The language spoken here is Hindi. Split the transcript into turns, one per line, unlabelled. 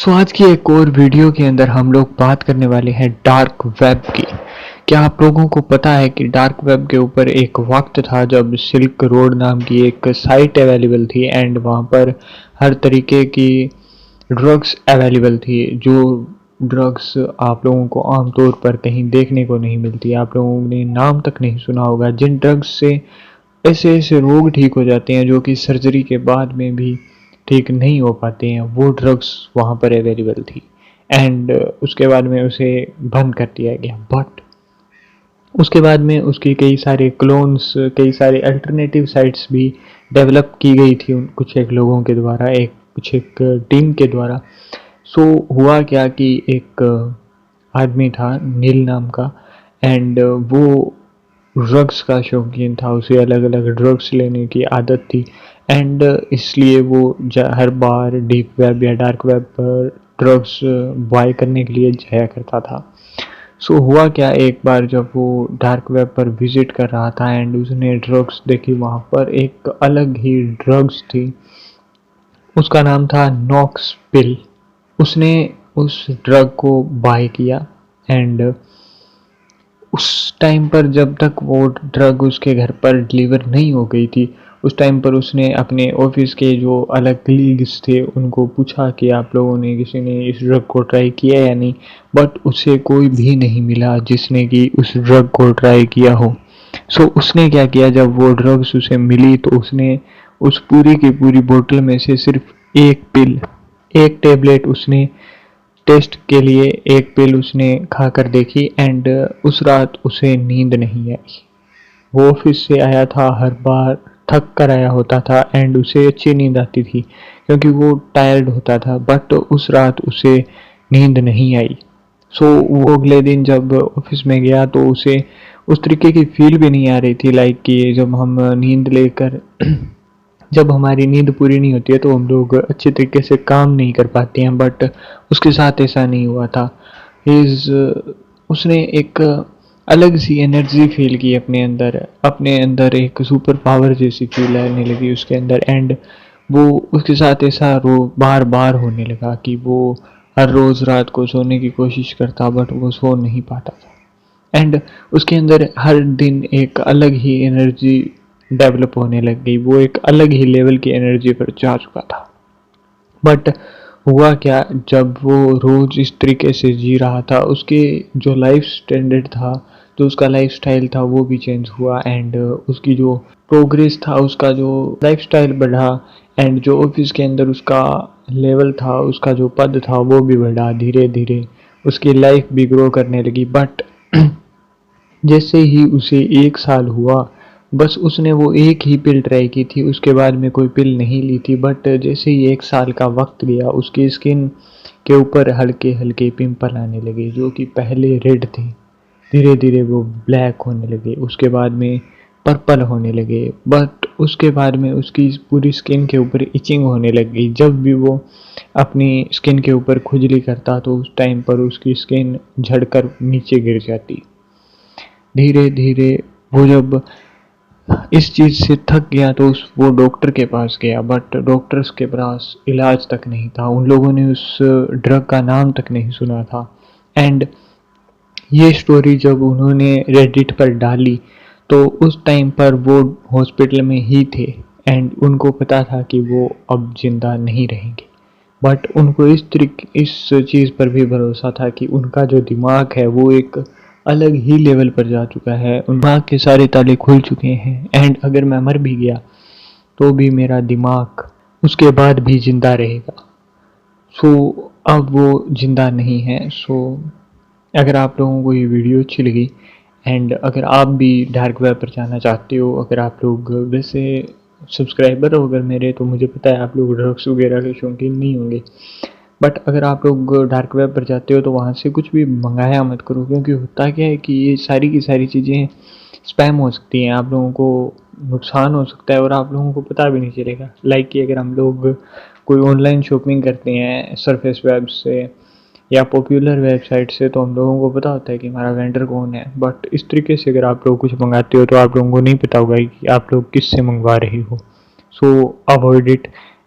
आज की एक और वीडियो के अंदर हम लोग बात करने वाले हैं डार्क वेब की। क्या आप लोगों को पता है कि डार्क वेब के ऊपर एक वक्त था जब सिल्क रोड नाम की एक साइट अवेलेबल थी एंड वहाँ पर हर तरीके की ड्रग्स अवेलेबल थी। जो ड्रग्स आप लोगों को आमतौर पर कहीं देखने को नहीं मिलती, आप लोगों ने नाम तक नहीं सुना होगा। जिन ड्रग्स से ऐसे ऐसे रोग ठीक हो जाते हैं जो कि सर्जरी के बाद में भी ठीक नहीं हो पाते हैं, वो ड्रग्स वहाँ पर अवेलेबल थी एंड उसके बाद में उसे बंद कर दिया गया। बट उसके बाद में उसके कई सारे क्लोन्स, कई सारे अल्टरनेटिव साइट्स भी डेवलप की गई थी उन कुछ एक लोगों के द्वारा, कुछ एक टीम के द्वारा। हुआ क्या कि एक आदमी था नील नाम का एंड वो ड्रग्स का शौकीन था। उसे अलग अलग ड्रग्स लेने की आदत थी एंड इसलिए वो हर बार डीप वेब या डार्क वेब पर ड्रग्स बाय करने के लिए जाया करता था। हुआ क्या, एक बार जब वो डार्क वेब पर विजिट कर रहा था एंड उसने ड्रग्स देखी, वहाँ पर एक अलग ही ड्रग्स थी, उसका नाम था नॉक्स पिल। उसने उस ड्रग को बाय किया एंड उस टाइम पर जब तक वो ड्रग उसके घर पर डिलीवर नहीं हो गई थी, उस टाइम पर उसने अपने ऑफिस के जो अलग कलीग्स थे उनको पूछा कि आप लोगों ने किसी ने इस ड्रग को ट्राई किया या नहीं। बट उसे कोई भी नहीं मिला जिसने कि उस ड्रग को ट्राई किया हो। उसने क्या किया, जब वो ड्रग्स उसे मिली तो उसने उस पूरी की पूरी बोतल में से सिर्फ एक टेबलेट उसने टेस्ट के लिए, एक पिल उसने खाकर देखी एंड उस रात उसे नींद नहीं आई। वो ऑफिस से आया था, हर बार थक कर आया होता था एंड उसे अच्छी नींद आती थी क्योंकि वो टायर्ड होता था, बट उस रात उसे नींद नहीं आई। वो अगले दिन जब ऑफिस में गया तो उसे उस तरीके की फील भी नहीं आ रही थी, लाइक कि जब हम नींद लेकर जब हमारी नींद पूरी नहीं होती है तो हम लोग अच्छे तरीके से काम नहीं कर पाते हैं। बट उसके साथ ऐसा नहीं हुआ था। इज उसने एक अलग सी एनर्जी फील की अपने अंदर एक सुपर पावर जैसी फील आने लगी उसके अंदर एंड वो उसके साथ ऐसा बार बार होने लगा कि वो हर रोज़ रात को सोने की कोशिश करता बट वो सो नहीं पाता था एंड उसके अंदर हर दिन एक अलग ही एनर्जी डेवलप होने लग गई। वो एक अलग ही लेवल की एनर्जी पर जा चुका था। बट हुआ क्या, जब वो रोज इस तरीके से जी रहा था, उसके जो लाइफ स्टैंडर्ड था, जो उसका लाइफ स्टाइल था, वो भी चेंज हुआ एंड उसकी जो प्रोग्रेस था, उसका जो लाइफ स्टाइल बढ़ा एंड जो ऑफिस के अंदर उसका लेवल था, उसका जो पद था, वो भी बढ़ा। धीरे धीरे उसकी लाइफ भी ग्रो करने लगी। बट जैसे ही उसे 1 साल हुआ, बस उसने वो एक ही पिल ट्राई की थी, उसके बाद में कोई पिल नहीं ली थी। बट जैसे ही 1 साल का वक्त गया, उसकी स्किन के ऊपर हल्के हल्के पिंपल आने लगे जो कि पहले रेड थे, धीरे धीरे वो ब्लैक होने लगे, उसके बाद में पर्पल होने लगे। बट उसके बाद में उसकी पूरी स्किन के ऊपर इचिंग होने लग गई। जब भी वो अपनी स्किन के ऊपर खुजली करता तो उस टाइम पर उसकी स्किन झड़कर नीचे गिर जाती। धीरे धीरे वो जब इस चीज़ से थक गया तो वो डॉक्टर के पास गया, बट डॉक्टर्स के पास इलाज तक नहीं था। उन लोगों ने उस ड्रग का नाम तक नहीं सुना था एंड ये स्टोरी जब उन्होंने रेडिट पर डाली तो उस टाइम पर वो हॉस्पिटल में ही थे एंड उनको पता था कि वो अब जिंदा नहीं रहेंगे। बट उनको इस चीज़ पर भी भरोसा था कि उनका जो दिमाग है वो एक अलग ही लेवल पर जा चुका है, उन दिमाग के सारे ताले खुल चुके हैं एंड अगर मैं मर भी गया तो भी मेरा दिमाग उसके बाद भी जिंदा रहेगा। अब वो जिंदा नहीं है। अगर आप लोगों को ये वीडियो अच्छी लगी एंड अगर आप भी डार्क वेब पर जाना चाहते हो, अगर आप लोग वैसे सब्सक्राइबर हो अगर मेरे, तो मुझे पता है आप लोग ड्रग्स वगैरह के शौकीन नहीं होंगे, बट अगर आप लोग डार्क वेब पर जाते हो तो वहाँ से कुछ भी मंगाया मत करो, क्योंकि होता क्या है कि ये सारी की सारी चीज़ें स्पैम हो सकती हैं, आप लोगों को नुकसान हो सकता है और आप लोगों को पता भी नहीं चलेगा। लाइक कि अगर हम लोग कोई ऑनलाइन शॉपिंग करते हैं सरफेस वेब से या पॉपुलर वेबसाइट से, तो हम लोगों को पता होता है कि हमारा वेंडर कौन है। बट इस तरीके से अगर आप लोग कुछ मंगाते हो तो आप लोगों को नहीं पता होगा कि आप लोग किससे मंगवा रहे हो। Avoid it.